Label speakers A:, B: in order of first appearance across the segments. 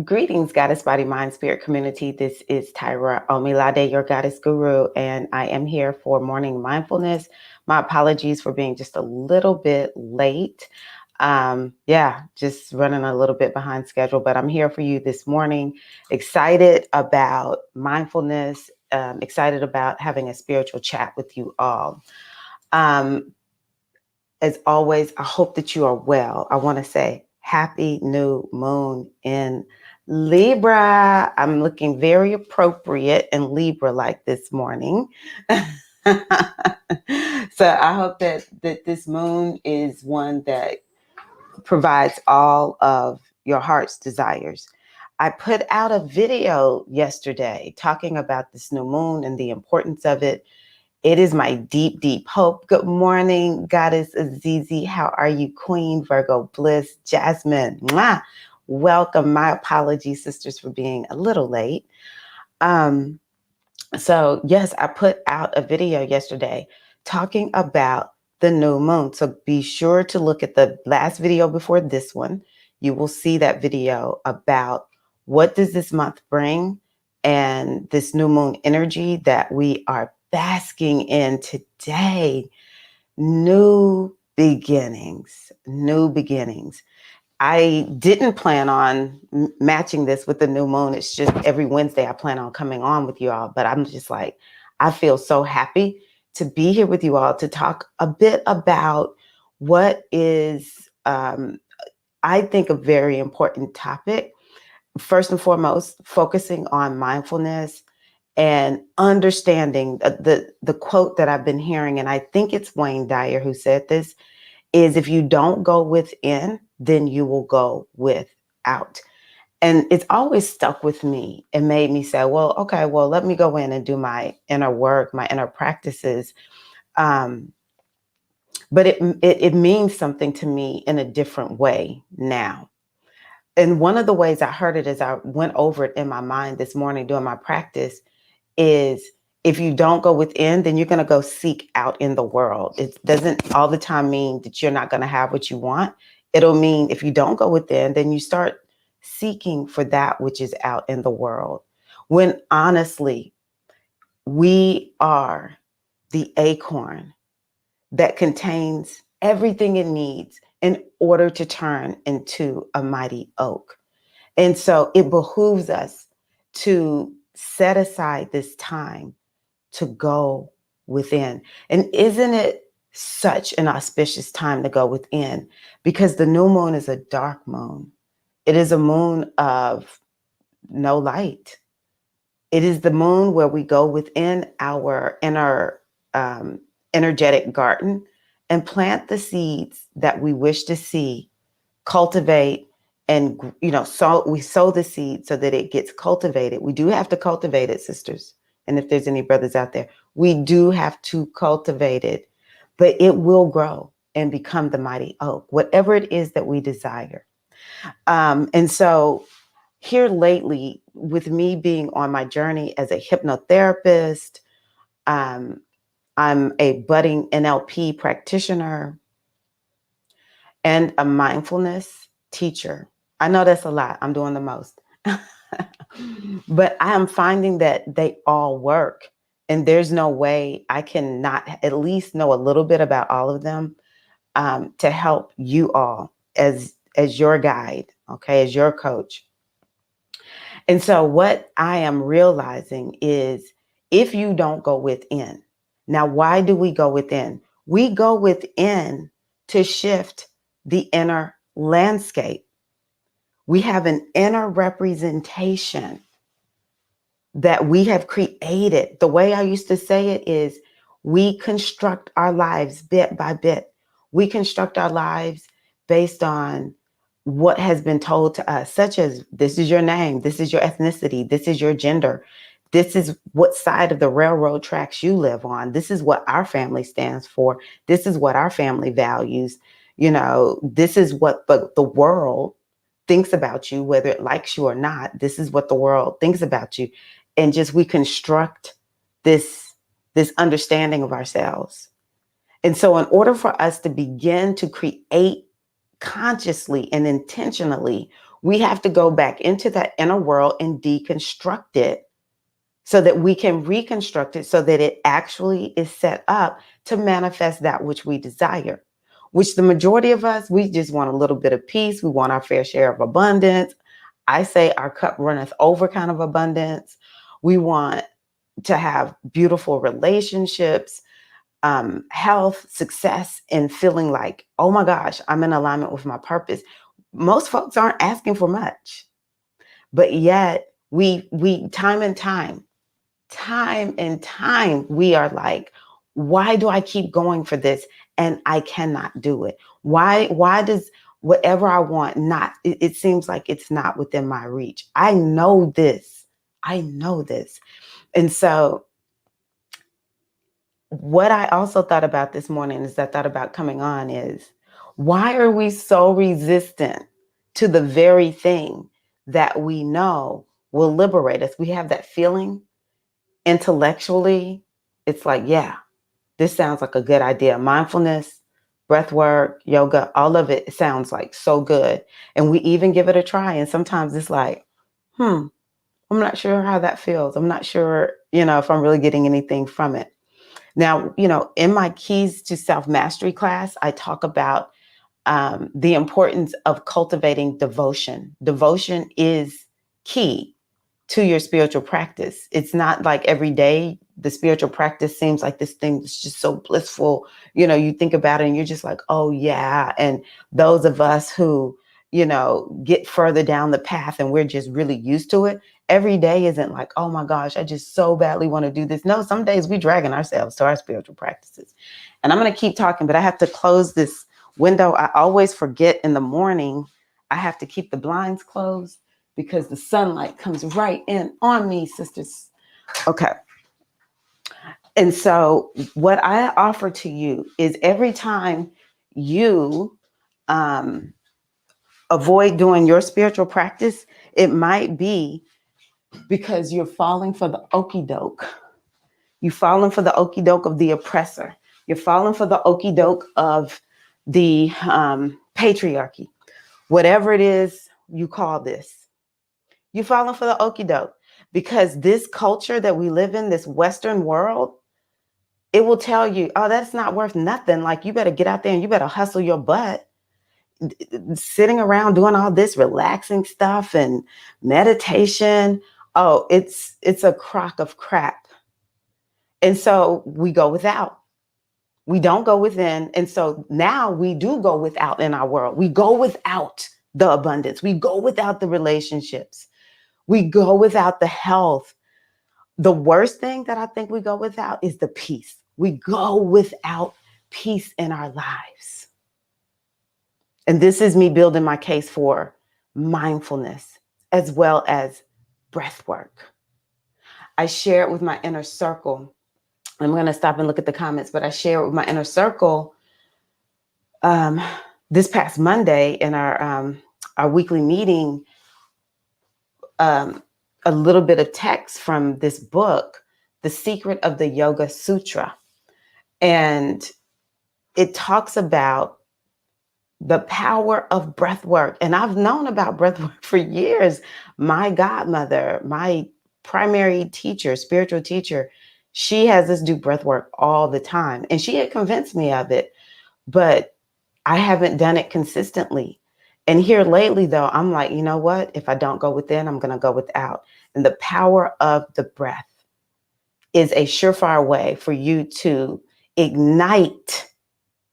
A: Greetings, Goddess Body Mind Spirit community. This is Tirra Omilade, your Goddess Guru, and I am here for morning mindfulness. My apologies for being just a little bit late. Just running a little bit behind schedule, but I'm here for you this morning. Excited about mindfulness, excited about having a spiritual chat with you all. As always, I hope that you are well. I want to say happy new moon in Libra. I'm looking very appropriate and Libra-like this morning. So I hope that this moon is one that provides all of your heart's desires. I put out a video yesterday talking about this new moon and the importance of it. It is my deep, deep hope. Good morning, Goddess Azizi. How are you, Queen Virgo Bliss Jasmine? Mwah! Welcome. My apologies, sisters, for being a little late. So yes, I put out a video yesterday talking about the new moon. So be sure to look at the last video before this one. You will see that video about what does this month bring and this new moon energy that we are basking in today. New beginnings, new beginnings. I didn't plan on matching this with the new moon. It's just every Wednesday I plan on coming on with you all, but I'm just like, I feel so happy to be here with you all to talk a bit about what is, I think, a very important topic. First and foremost, focusing on mindfulness and understanding the quote that I've been hearing, and I think it's Wayne Dyer who said this, is if you don't go within, then you will go without. And it's always stuck with me and made me say, well, okay, well, let me go in and do my inner work, my inner practices. But it means something to me in a different way now. And one of the ways I heard it as I went over it in my mind this morning doing my practice is if you don't go within, then you're going to go seek out in the world. It doesn't all the time mean that you're not going to have what you want. It'll mean if you don't go within, then you start seeking for that which is out in the world. When honestly, we are the acorn that contains everything it needs in order to turn into a mighty oak. And so it behooves us to set aside this time to go within. And isn't it such an auspicious time to go within? Because the new moon is a dark moon. It is a moon of no light. It is the moon where we go within our inner energetic garden and plant the seeds that we wish to see, cultivate, and we sow the seed so that it gets cultivated. We do have to cultivate it, sisters. And if there's any brothers out there, we do have to cultivate it, but it will grow and become the mighty oak, whatever it is that we desire. And so here lately, with me being on my journey as a hypnotherapist, I'm a budding NLP practitioner and a mindfulness teacher. I know that's a lot. I'm doing the most. But I am finding that they all work. And there's no way I can not at least know a little bit about all of them to help you all as your guide, okay, as your coach. And so what I am realizing is if you don't go within, now why do we go within? We go within to shift the inner landscape. We have an inner representation that we have created. The way I used to say it is we construct our lives bit by bit. We construct our lives based on what has been told to us, such as this is your name, this is your ethnicity, this is your gender, this is what side of the railroad tracks you live on, this is what our family stands for, this is what our family values, this is what the world thinks about you, whether it likes you or not. This is what the world thinks about you. And just we construct this understanding of ourselves. And so in order for us to begin to create consciously and intentionally, We have to go back into that inner world and deconstruct it so that we can reconstruct it so that it actually is set up to manifest that which we desire, which the majority of us, we just want a little bit of peace. We want our fair share of abundance. I say our cup runneth over kind of abundance. We want to have beautiful relationships, health, success, and feeling like, oh my gosh, I'm in alignment with my purpose. Most folks aren't asking for much, but yet we time and time, we are like, why do I keep going for this and I cannot do it? Why does whatever I want not, it seems like it's not within my reach. I know this. I know this. And so what I also thought about this morning is I thought about coming on is, why are we so resistant to the very thing that we know will liberate us? We have that feeling intellectually. It's like, yeah, this sounds like a good idea. Mindfulness, breath work, yoga, all of it sounds like so good. And we even give it a try. And sometimes it's like, I'm not sure how that feels. I'm not sure, if I'm really getting anything from it. Now, in my Keys to Self-Mastery class, I talk about the importance of cultivating devotion. Devotion is key to your spiritual practice. It's not like every day the spiritual practice seems like this thing that's just so blissful. You think about it and you're just like, oh yeah. And those of us who, get further down the path and we're just really used to it, every day isn't like, oh my gosh, I just so badly want to do this. No, some days we dragging ourselves to our spiritual practices. And I'm going to keep talking, but I have to close this window. I always forget in the morning, I have to keep the blinds closed because the sunlight comes right in on me, sisters. Okay. And so what I offer to you is every time you avoid doing your spiritual practice, it might be because you're falling for the okie doke. You're falling for the okie doke of the oppressor. You're falling for the okie doke of the patriarchy. Whatever it is you call this, you're falling for the okie doke because this culture that we live in, this Western world, it will tell you, oh, that's not worth nothing. Like, you better get out there and you better hustle your butt. Sitting around doing all this relaxing stuff and meditation, oh, it's a crock of crap. And so we go without. We don't go within. And so now we do go without in our world. We go without the abundance. We go without the relationships. We go without the health. The worst thing that I think we go without is the peace. We go without peace in our lives. And this is me building my case for mindfulness as well as breath work. I share it with my inner circle. I'm going to stop and look at the comments, but I share it with my inner circle this past Monday in our weekly meeting, a little bit of text from this book, The Secret of the Yoga Sutra. And it talks about the power of breath work. And I've known about breath work for years. My godmother, my primary teacher, spiritual teacher, she has us do breath work all the time. And she had convinced me of it, but I haven't done it consistently. And here lately, though, I'm like, you know what? If I don't go within, I'm going to go without. And the power of the breath is a surefire way for you to ignite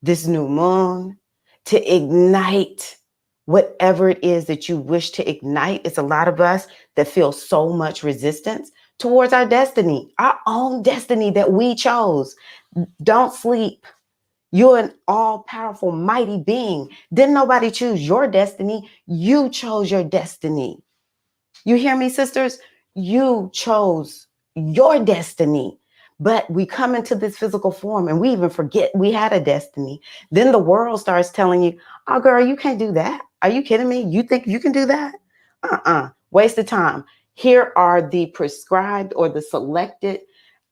A: this new moon, to ignite whatever it is that you wish to ignite. It's a lot of us that feel so much resistance towards our destiny, our own destiny that we chose. Don't sleep. You're an all-powerful, mighty being. Didn't nobody choose your destiny? You chose your destiny. You hear me, sisters? You chose your destiny. But we come into this physical form and we even forget we had a destiny. Then the world starts telling you, oh, girl, you can't do that. Are you kidding me? You think you can do that? Waste of time. Here are the prescribed or the selected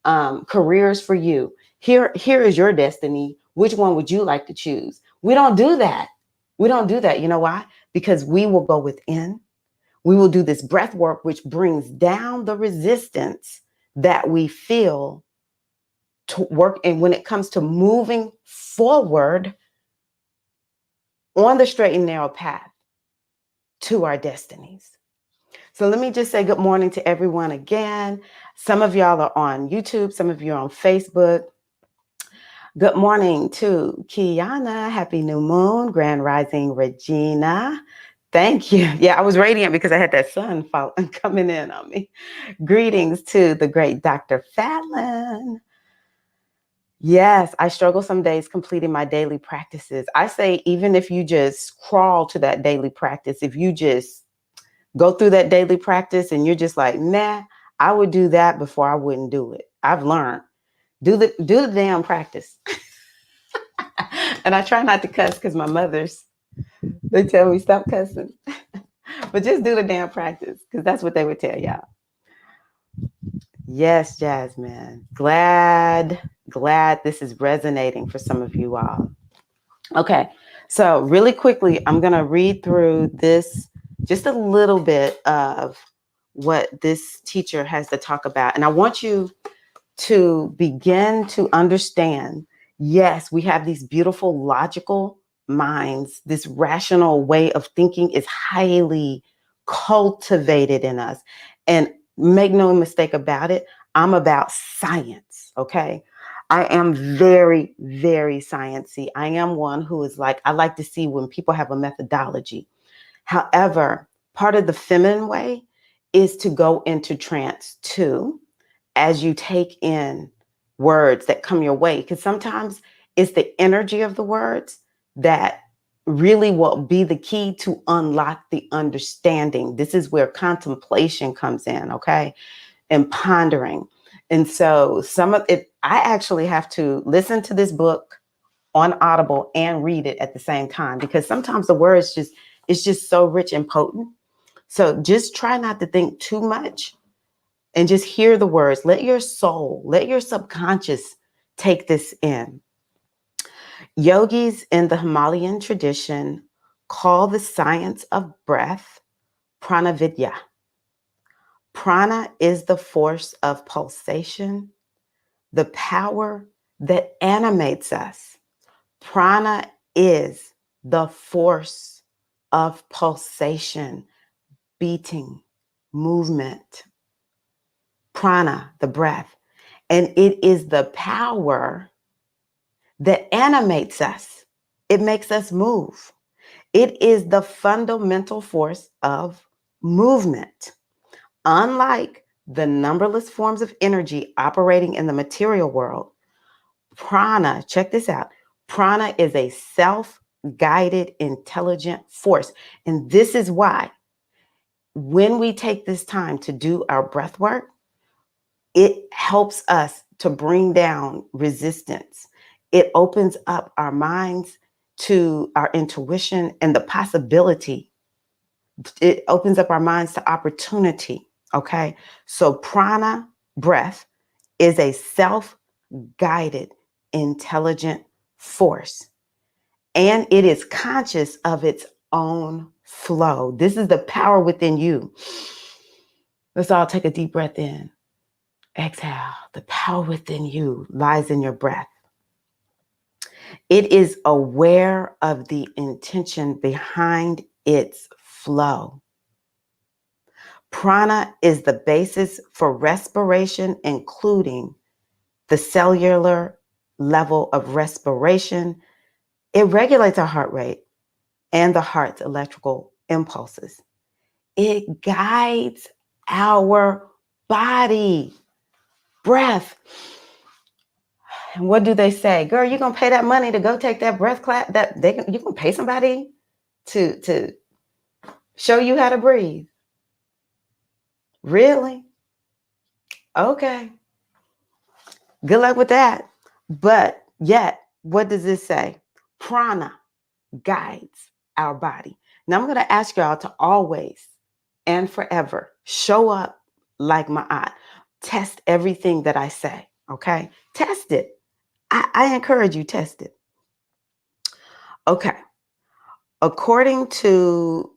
A: careers for you. Here is your destiny. Which one would you like to choose? We don't do that. We don't do that. You know why? Because we will go within. We will do this breath work, which brings down the resistance that we feel to work. And when it comes to moving forward on the straight and narrow path to our destinies. So let me just say good morning to everyone again. Some of y'all are on YouTube, some of you are on Facebook. Good morning to Kiana. Happy new moon. Grand rising Regina. Thank you. Yeah, I was radiant because I had that sun coming in on me. Greetings to the great Dr. Fallon. Yes, I struggle some days completing my daily practices. I say, even if you just crawl to that daily practice, if you just go through that daily practice and you're just like, nah, I would do that before I wouldn't do it. I've learned. Do the damn practice. And I try not to cuss because my mothers, they tell me stop cussing. But just do the damn practice because that's what they would tell y'all. Yes, Jasmine. Glad this is resonating for some of you all. Okay, so really quickly, I'm going to read through this, just a little bit of what this teacher has to talk about. And I want you to begin to understand, yes, we have these beautiful logical minds. This rational way of thinking is highly cultivated in us. And make no mistake about it, I'm about science, okay? I am very, very sciencey. I am one who is like, I like to see when people have a methodology. However, part of the feminine way is to go into trance too, as you take in words that come your way. Because sometimes it's the energy of the words that really will be the key to unlock the understanding. This is where contemplation comes in, okay? And pondering. And so some of it, I actually have to listen to this book on Audible and read it at the same time, because sometimes the words it's just so rich and potent. So just try not to think too much and just hear the words. Let your soul, let your subconscious take this in. Yogis in the Himalayan tradition call the science of breath pranavidya. Prana is the force of pulsation, the power that animates us. Prana is the force of pulsation, beating, movement. Prana, the breath. And it is the power that animates us. It makes us move. It is the fundamental force of movement. Unlike the numberless forms of energy operating in the material world, prana, check this out, prana is a self-guided, intelligent force. And this is why when we take this time to do our breath work, it helps us to bring down resistance. It opens up our minds to our intuition and the possibility. It opens up our minds to opportunity. Okay. So prana, breath, is a self-guided, intelligent force. And it is conscious of its own flow. This is the power within you. Let's all take a deep breath in. Exhale. The power within you lies in your breath. It is aware of the intention behind its flow. Prana is the basis for respiration, including the cellular level of respiration. It regulates our heart rate and the heart's electrical impulses. It guides our body. Breath. And what do they say? Girl, you're going to pay that money to go take that breath class? You're going to pay somebody to show you how to breathe? Really? Okay. Good luck with that. But yet, what does this say? Prana guides our body. Now I'm going to ask y'all to always and forever show up like my aunt. Test everything that I say. Okay? Test it. I encourage you, test it. Okay. According to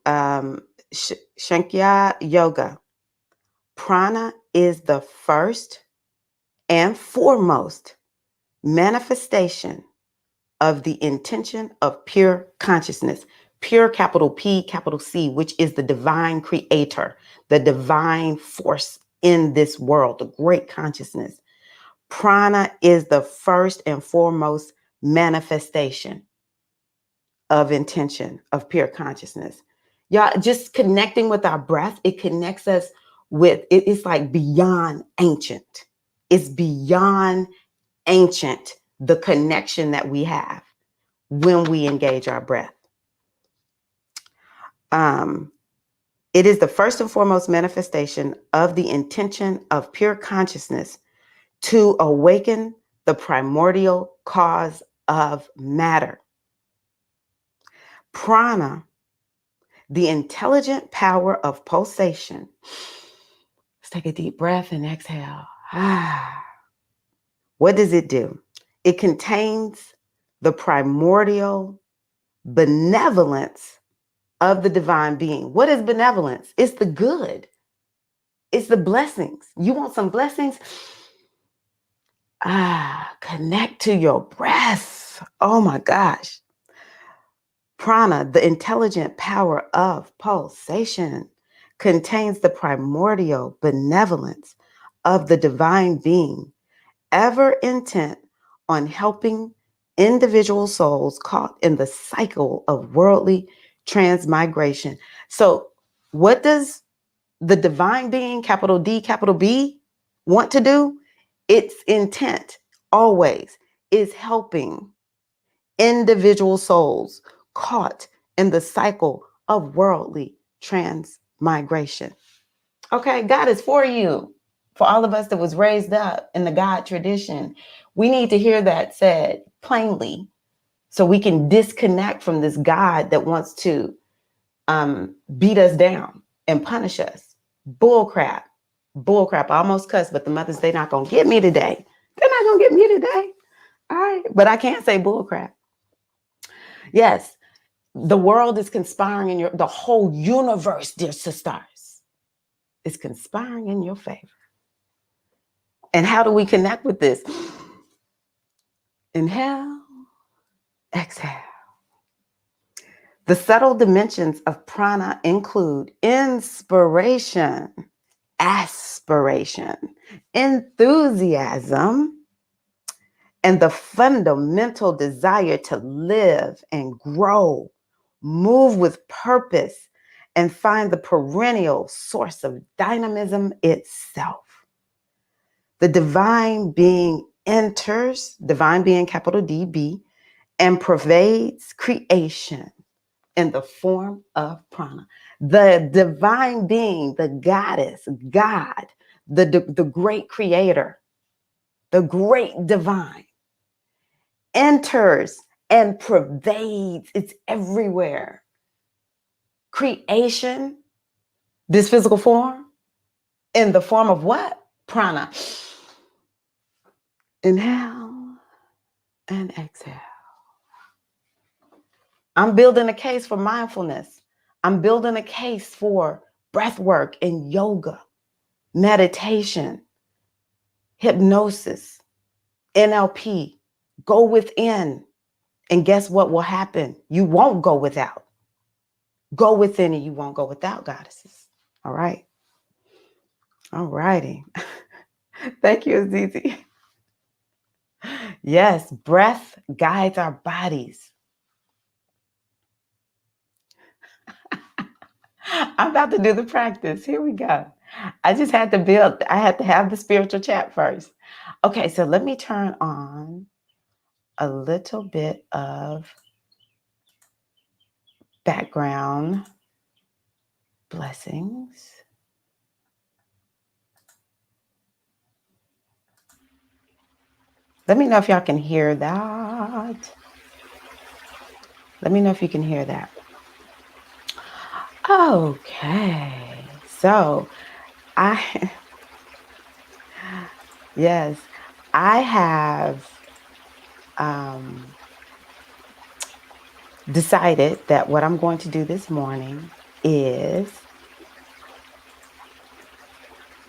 A: Shankya Yoga, prana is the first and foremost manifestation of the intention of pure consciousness. Pure, capital P, capital C, which is the divine creator, the divine force in this world, the great consciousness. Prana is the first and foremost manifestation of intention of pure consciousness. Y'all, just connecting with our breath, it connects us with, it's like beyond ancient. It's beyond ancient, the connection that we have when we engage our breath. It is the first and foremost manifestation of the intention of pure consciousness to awaken the primordial cause of matter. Prana, the intelligent power of pulsation. Let's take a deep breath and exhale. What does it do? It contains the primordial benevolence of the divine being. What is benevolence? It's the good. It's the blessings. You want some blessings? Connect to your breath. Oh my gosh. Prana, the intelligent power of pulsation, contains the primordial benevolence of the divine being, ever intent on helping individual souls caught in the cycle of worldly transmigration. So, what does the divine being, capital D, capital B, want to do? Its intent always is helping individual souls caught in the cycle of worldly transmigration. Okay, God is for you. For all of us that was raised up in the God tradition, we need to hear that said plainly so we can disconnect from this God that wants to beat us down and punish us. Bull crap. Bull crap. I almost cussed, but the mothers, they're not going to get me today. They're not going to get me today. All right. But I can't say bull crap. Yes, the world is conspiring in the whole universe, dear sisters, is conspiring in your favor. And how do we connect with this? Inhale, exhale. The subtle dimensions of prana include inspiration, aspiration, enthusiasm, and the fundamental desire to live and grow, move with purpose, and find the perennial source of dynamism itself. The divine being enters, divine being capital DB, and pervades creation in the form of prana. The divine being, the goddess, God, the great creator, the great divine, enters and pervades. It's everywhere. Creation, this physical form, in the form of what? Prana. Inhale and exhale. I'm building a case for mindfulness. I'm building a case for breath work and yoga, meditation, hypnosis, NLP. Go within. And guess what will happen? You won't go without. Go within and you won't go without, goddesses. All right. All righty. Thank you, Azizi. Yes, breath guides our bodies. I'm about to do the practice. Here we go. I had to have the spiritual chat first. Okay, so let me turn on a little bit of background blessings. Let me know if y'all can hear that. Let me know if you can hear that. Okay, so yes, I have decided that what I'm going to do this morning is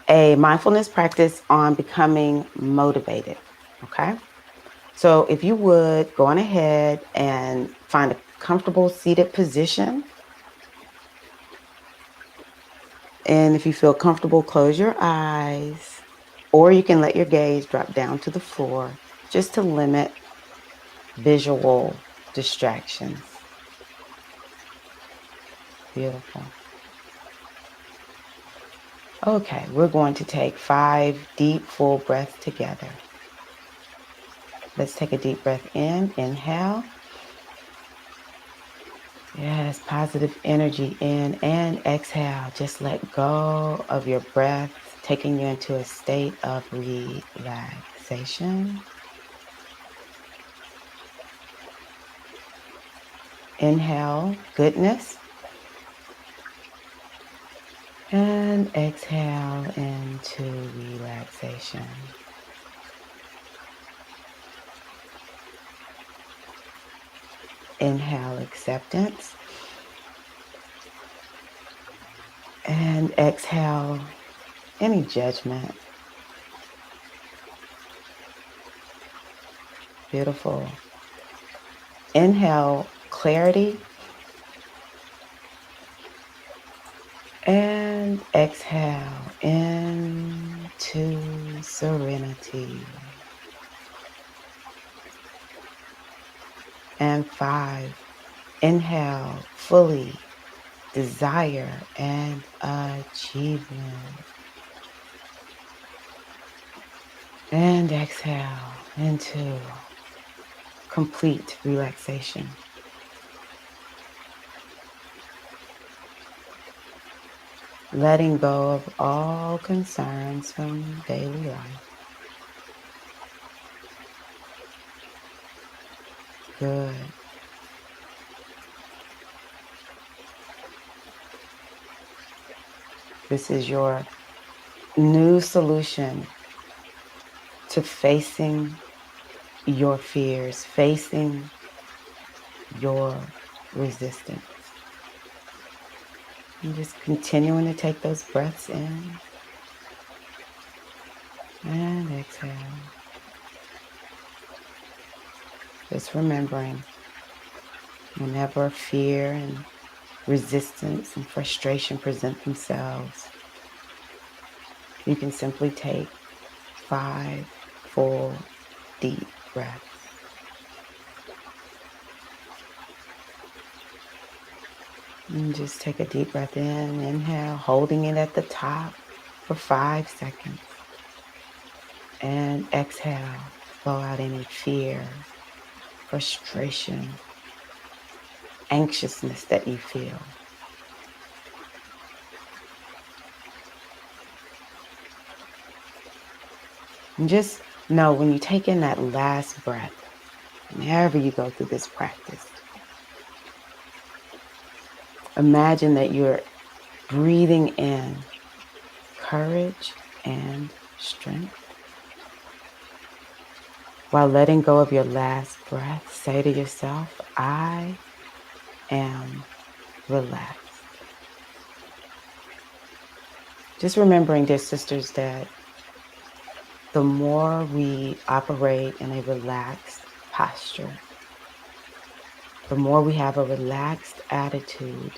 A: a mindfulness practice on becoming motivated. Okay. So if you would go on ahead and find a comfortable seated position. And if you feel comfortable, close your eyes, or you can let your gaze drop down to the floor just to limit visual distractions. Beautiful. Okay, we're going to take 5 deep, full breaths together. Let's take a deep breath in. Inhale. Yes, positive energy in, and exhale. Just let go of your breath, taking you into a state of relaxation. Inhale, goodness. And exhale into relaxation. Inhale, acceptance. And exhale, any judgment. Beautiful. Inhale, clarity. And exhale into serenity. And 5, inhale, fully, desire and achievement. And exhale into complete relaxation. Letting go of all concerns from daily life. Good. This is your new solution to facing your fears, facing your resistance. And just continuing to take those breaths in and exhale. Just remembering whenever fear and resistance and frustration present themselves, you can simply take 5 full deep breaths. And just take a deep breath in, inhale, holding it at the top for 5 seconds. And exhale, blow out any fear, frustration, anxiousness that you feel. And just know when you take in that last breath, whenever you go through this practice, imagine that you're breathing in courage and strength. While letting go of your last breath, say to yourself, I am relaxed. Just remembering, dear sisters, that the more we operate in a relaxed posture, the more we have a relaxed attitude,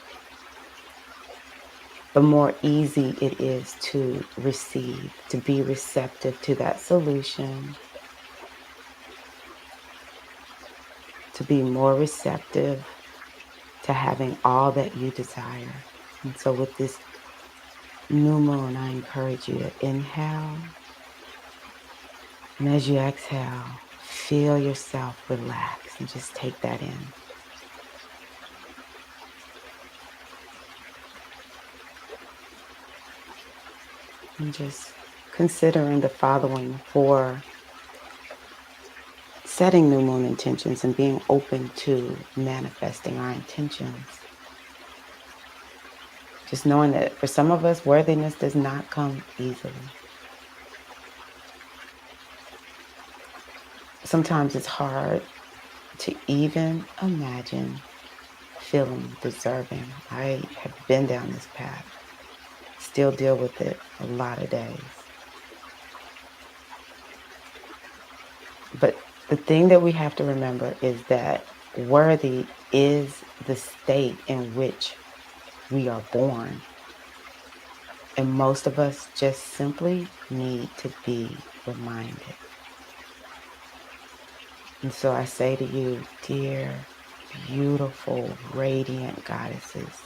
A: the more easy it is to receive, to be receptive to that solution, to be more receptive to having all that you desire. And so with this new moon, I encourage you to inhale. And as you exhale, feel yourself relax and just take that in. And just considering the following for setting new moon intentions and being open to manifesting our intentions. Just knowing that for some of us, worthiness does not come easily. Sometimes it's hard to even imagine feeling deserving. I have been down this path. still deal with it a lot of days. But the thing that we have to remember is that worthy is the state in which we are born. And most of us just simply need to be reminded. And so I say to you, dear, beautiful, radiant goddesses,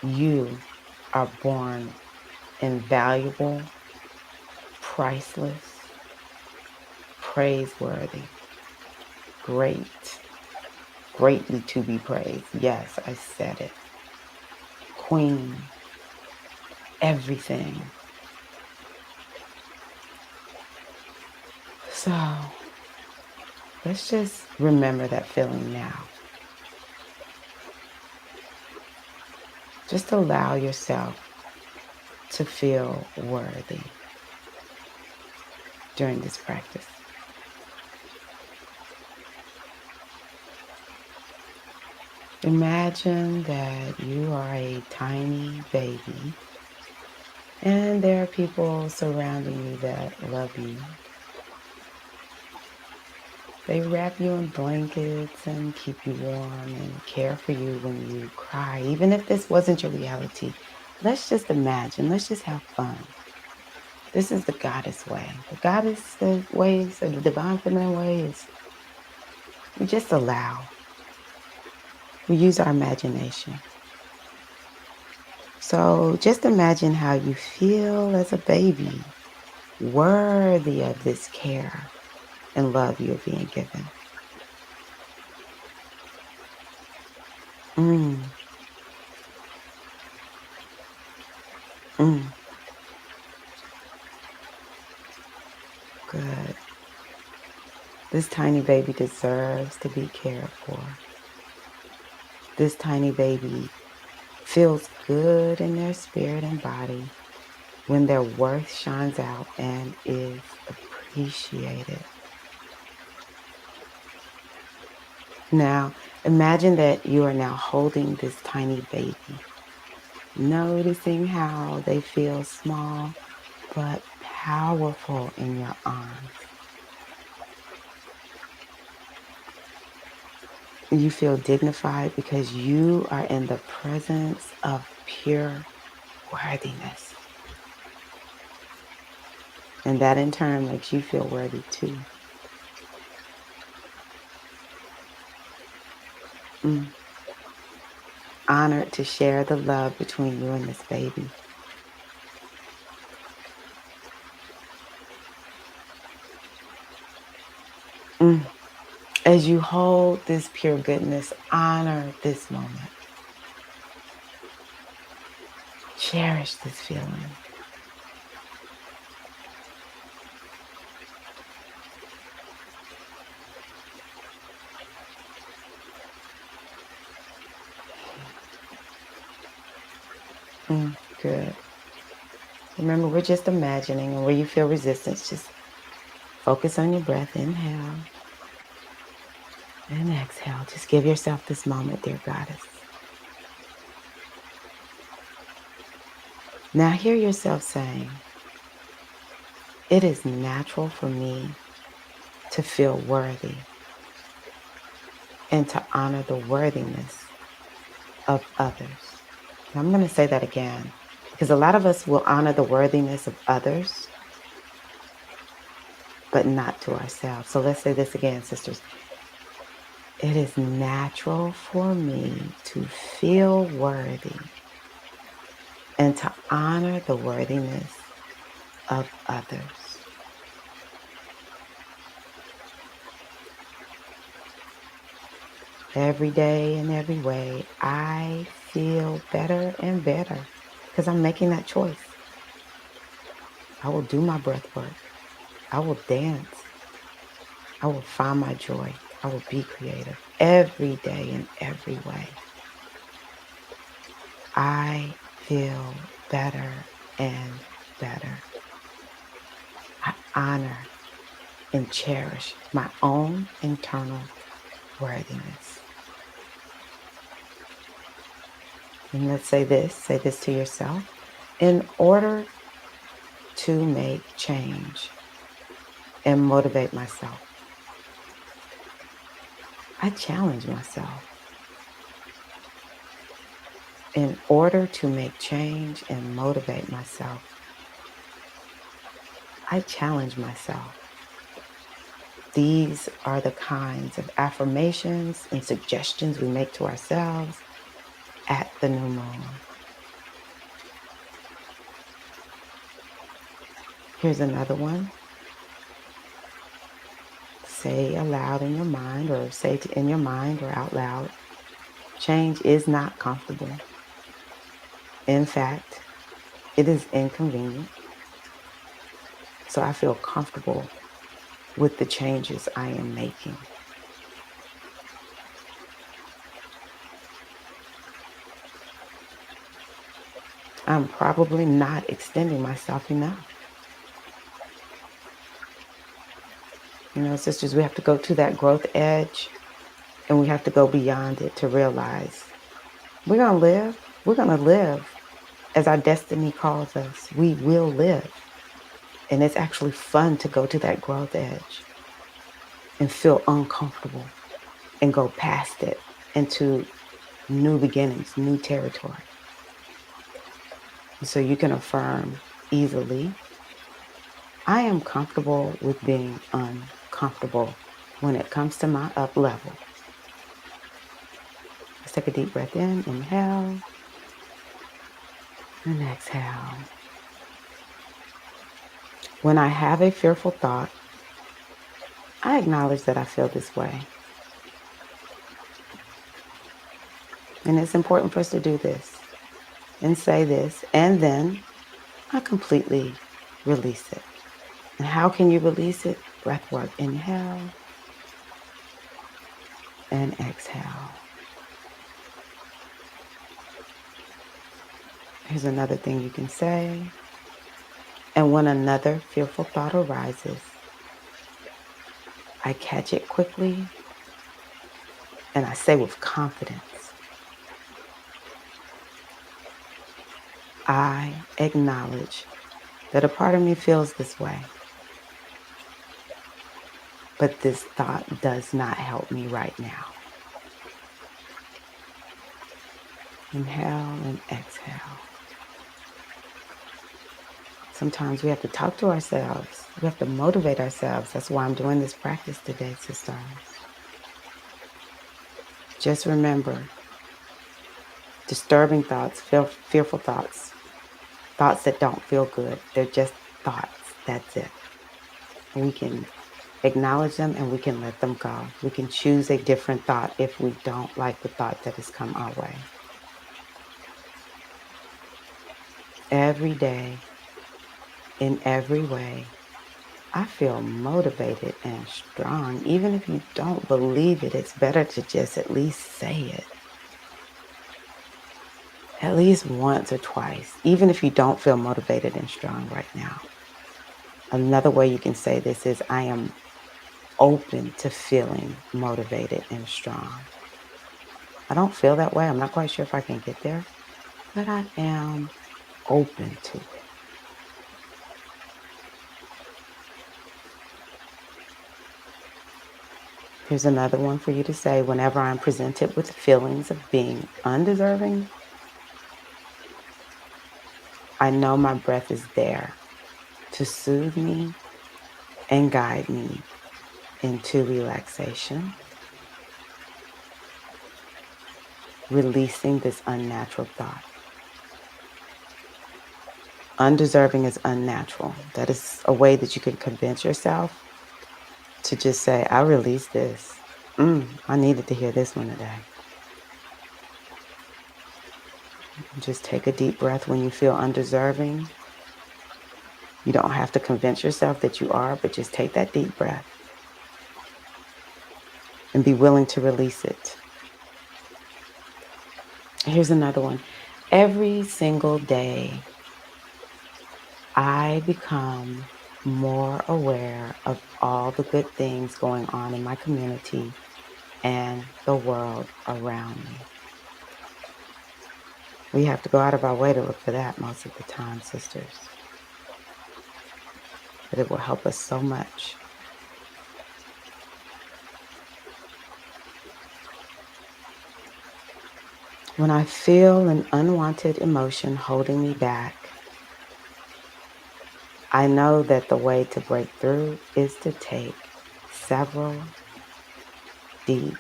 A: you are born invaluable, priceless, praiseworthy, great, greatly to be praised. Yes, I said it. Queen, everything. So let's just remember that feeling now. Just allow yourself to feel worthy during this practice. Imagine that you are a tiny baby and there are people surrounding you that love you. They wrap you in blankets and keep you warm and care for you when you cry. Even if this wasn't your reality, let's just imagine, let's just have fun. This is the goddess way. The goddess ways, or the divine feminine ways, we just allow. We use our imagination. So just imagine how you feel as a baby, worthy of this care and love you're being given. Mm, mm, good. This tiny baby deserves to be cared for. This tiny baby feels good in their spirit and body when their worth shines out and is appreciated. Now, imagine that you are now holding this tiny baby, noticing how they feel small but powerful in your arms. You feel dignified because you are in the presence of pure worthiness. And that in turn makes you feel worthy too. Mm. Honored to share the love between you and this baby. Mm. As you hold this pure goodness, honor this moment. Cherish this feeling. Good. Remember, we're just imagining, and where you feel resistance, just focus on your breath. Inhale and exhale. Just give yourself this moment, dear goddess. Now hear yourself saying, it is natural for me to feel worthy and to honor the worthiness of others. Now, I'm going to say that again because a lot of us will honor the worthiness of others, but not to ourselves. So let's say this again, sisters. It is natural for me to feel worthy and to honor the worthiness of others. Every day in every way, I feel better and better because I'm making that choice. I will do my breath work. I will dance. I will find my joy. I will be creative every day in every way. I feel better and better. I honor and cherish my own internal worthiness. And let's say this to yourself. In order to make change and motivate myself, I challenge myself. In order to make change and motivate myself, I challenge myself. These are the kinds of affirmations and suggestions we make to ourselves at the new moon. Here's another one. Say aloud in your mind, or say in your mind or out loud, change is not comfortable. In fact, it is inconvenient. So I feel comfortable with the changes I am making. I'm probably not extending myself enough. You know, sisters, we have to go to that growth edge, and we have to go beyond it to realize we're going to live. We're going to live as our destiny calls us. We will live. And it's actually fun to go to that growth edge and feel uncomfortable and go past it into new beginnings, new territory. So you can affirm easily, I am comfortable with being uncomfortable when it comes to my up level. Let's take a deep breath in, inhale, and exhale. When I have a fearful thought, I acknowledge that I feel this way. And it's important for us to do this and say this, and then I completely release it. And how can you release it? Breath work. Inhale and exhale. Here's another thing you can say. And when another fearful thought arises, I catch it quickly and I say with confidence, I acknowledge that a part of me feels this way, but this thought does not help me right now. Inhale and exhale. Sometimes we have to talk to ourselves. We have to motivate ourselves. That's why I'm doing this practice today, sisters. Just remember, disturbing thoughts, fearful thoughts, thoughts that don't feel good. They're just thoughts. That's it. We can acknowledge them and we can let them go. We can choose a different thought if we don't like the thought that has come our way. Every day, in every way, I feel motivated and strong. Even if you don't believe it, it's better to just at least say it. At least once or twice, even if you don't feel motivated and strong right now. Another way you can say this is, I am open to feeling motivated and strong. I don't feel that way. I'm not quite sure if I can get there, but I am open to it. Here's another one for you to say. Whenever I'm presented with feelings of being undeserving, I know my breath is there to soothe me and guide me into relaxation, releasing this unnatural thought. Undeserving is unnatural. That is a way that you can convince yourself to just say, I release this. I needed to hear this one today. Just take a deep breath when you feel undeserving. You don't have to convince yourself that you are, but just take that deep breath and be willing to release it. Here's another one. Every single day, I become more aware of all the good things going on in my community and the world around me. We have to go out of our way to look for that most of the time, sisters. But it will help us so much. When I feel an unwanted emotion holding me back, I know that the way to break through is to take several deep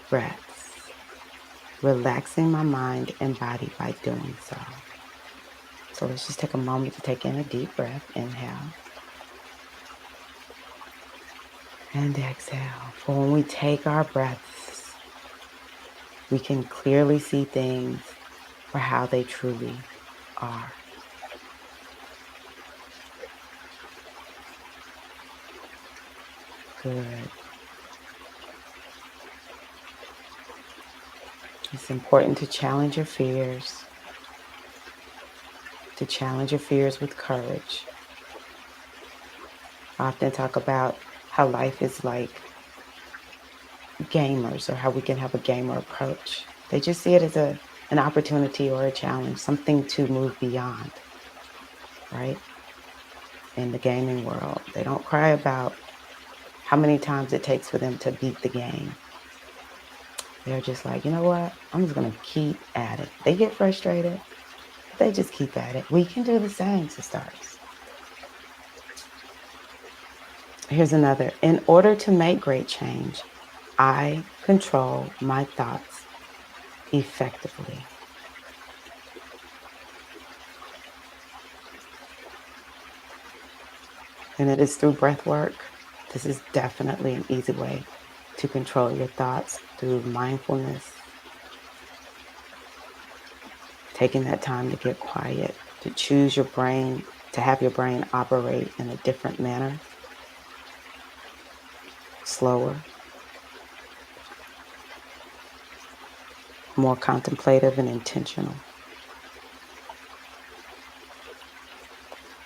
A: breaths, relaxing my mind and body by doing so. So let's just take a moment to take in a deep breath. Inhale and exhale. For when we take our breaths, we can clearly see things for how they truly are. Good. It's important to challenge your fears, with courage. I often talk about how life is like gamers, or how we can have a gamer approach. They just see it as an opportunity or a challenge, something to move beyond, right? In the gaming world, they don't cry about how many times it takes for them to beat the game. They're just like, you know what? I'm just going to keep at it. They get frustrated, but they just keep at it. We can do the same, sisters. Here's another. In order to make great change, I control my thoughts effectively. And it is through breath work. This is definitely an easy way to control your thoughts, through mindfulness, taking that time to get quiet, to choose your brain, to have your brain operate in a different manner, slower, more contemplative and intentional.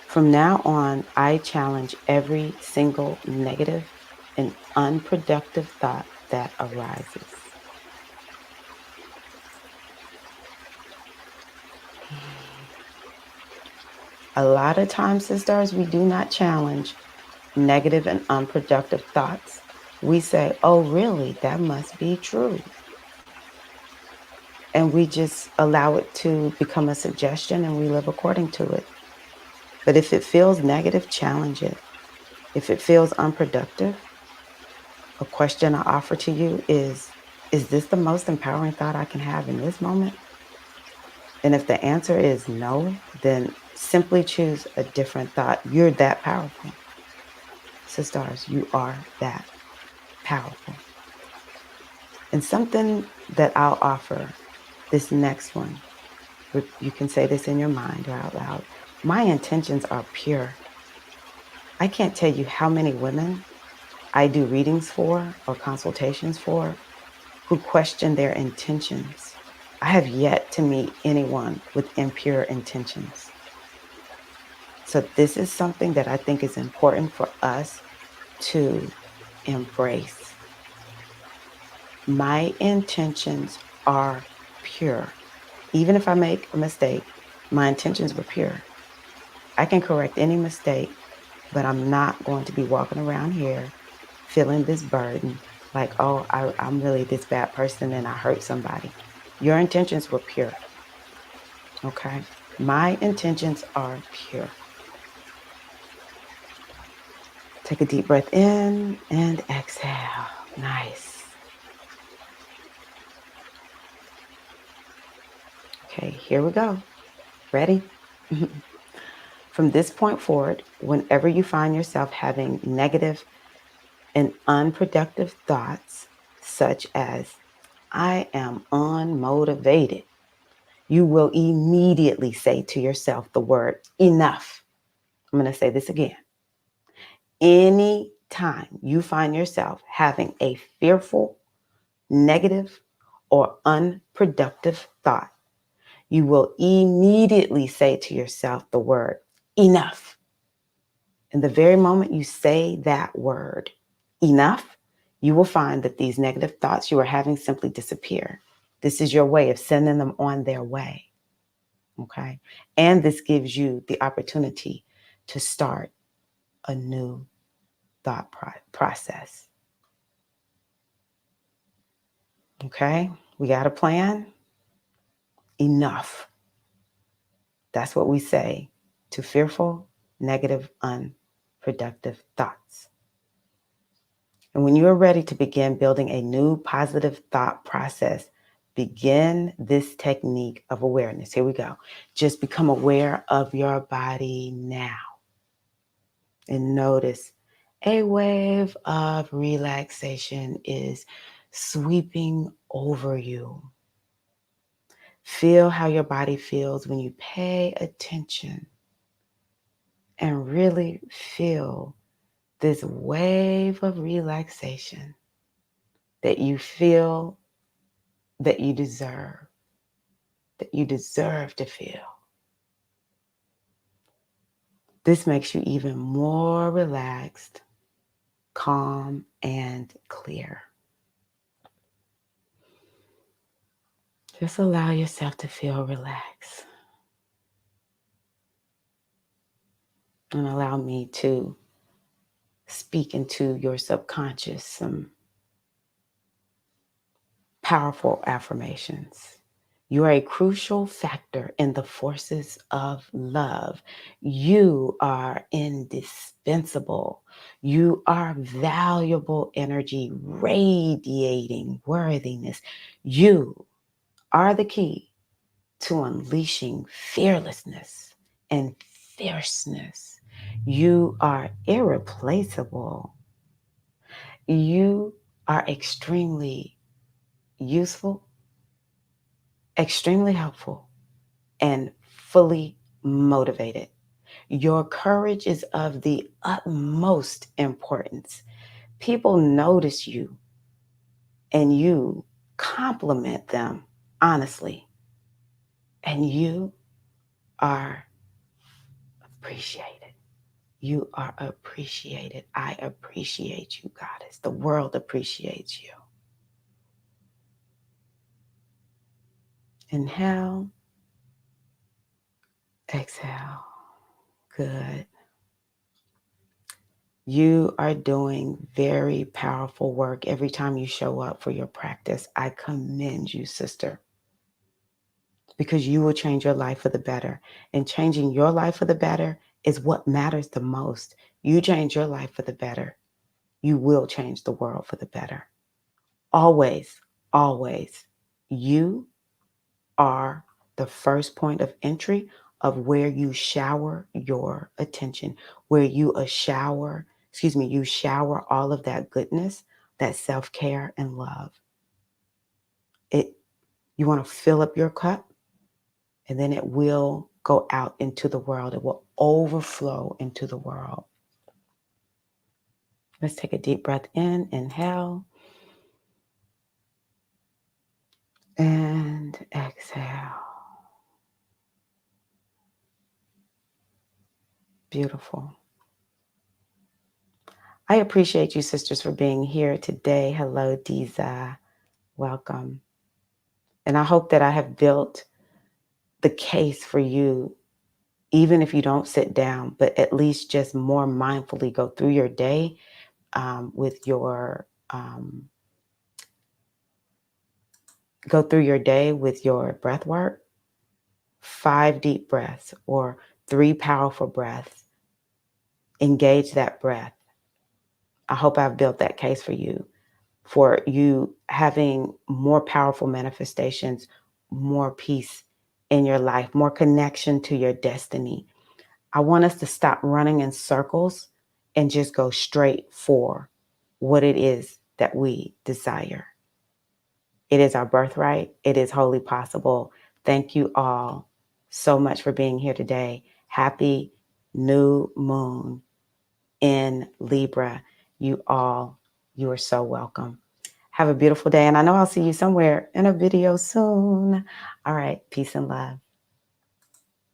A: From now on, I challenge every single negative and unproductive thought that arises. A lot of times, sisters, we do not challenge negative and unproductive thoughts. We say, oh, really? That must be true. And we just allow it to become a suggestion and we live according to it. But if it feels negative, challenge it. If it feels unproductive, a question I offer to you is this the most empowering thought I can have in this moment? And if the answer is no, then simply choose a different thought. You're that powerful. Sisters, you are that powerful. And something that I'll offer, this next one, you can say this in your mind or out loud. My intentions are pure. I can't tell you how many women I do readings for or consultations for who question their intentions. I have yet to meet anyone with impure intentions. So this is something that I think is important for us to embrace. My intentions are pure. Even if I make a mistake, my intentions were pure. I can correct any mistake, but I'm not going to be walking around here feeling this burden like, oh, I'm really this bad person and I hurt somebody. Your intentions were pure. Okay? My intentions are pure. Take a deep breath in and exhale. Nice. Okay, here we go. Ready? From this point forward, whenever you find yourself having negative and unproductive thoughts, such as, I am unmotivated, you will immediately say to yourself the word enough. I'm going to say this again. Anytime you find yourself having a fearful, negative, or unproductive thought, you will immediately say to yourself the word enough. And the very moment you say that word enough, you will find that these negative thoughts you are having simply disappear. This is your way of sending them on their way. Okay. And this gives you the opportunity to start a new thought process. Okay. We got a plan. Enough. That's what we say to fearful, negative, unproductive thoughts. And when you are ready to begin building a new positive thought process, begin this technique of awareness. Here we go. Just become aware of your body now and notice a wave of relaxation is sweeping over you. Feel how your body feels when you pay attention and really feel this wave of relaxation that you feel that you deserve to feel. This makes you even more relaxed, calm, and clear. Just allow yourself to feel relaxed. And allow me to speak into your subconscious some powerful affirmations. You are a crucial factor in the forces of love. You are indispensable. You are valuable energy radiating worthiness. You are the key to unleashing fearlessness and fierceness. You are irreplaceable. You are extremely useful, extremely helpful, and fully motivated. Your courage is of the utmost importance. People notice you and you compliment them honestly, and you are appreciated. You are appreciated. I appreciate you, Goddess. The world appreciates you. Inhale, exhale. Good. You are doing very powerful work every time you show up for your practice. I commend you, sister, because you will change your life for the better. And changing your life for the better is what matters the most. You change your life for the better, you will change the world for the better. Always, always, you are the first point of entry of where you shower your attention, where you you shower all of that goodness, that self-care and love. You want to fill up your cup, and then it will go out into the world. It will overflow into the world. Let's take a deep breath in, inhale, and exhale. Beautiful. I appreciate you, sisters, for being here today. Hello, Diza. Welcome. And I hope that I have built the case for you, even if you don't sit down, but at least just more mindfully go through your day with your breath work. 5 deep breaths or 3 powerful breaths. Engage that breath. I hope I've built that case for you having more powerful manifestations, more peace in your life, more connection to your destiny. I want us to stop running in circles and just go straight for what it is that we desire. It is our birthright. It is wholly possible. Thank you all so much for being here today. Happy new moon in Libra. You are so welcome. Have a beautiful day. And I know I'll see you somewhere in a video soon. All right. Peace and love.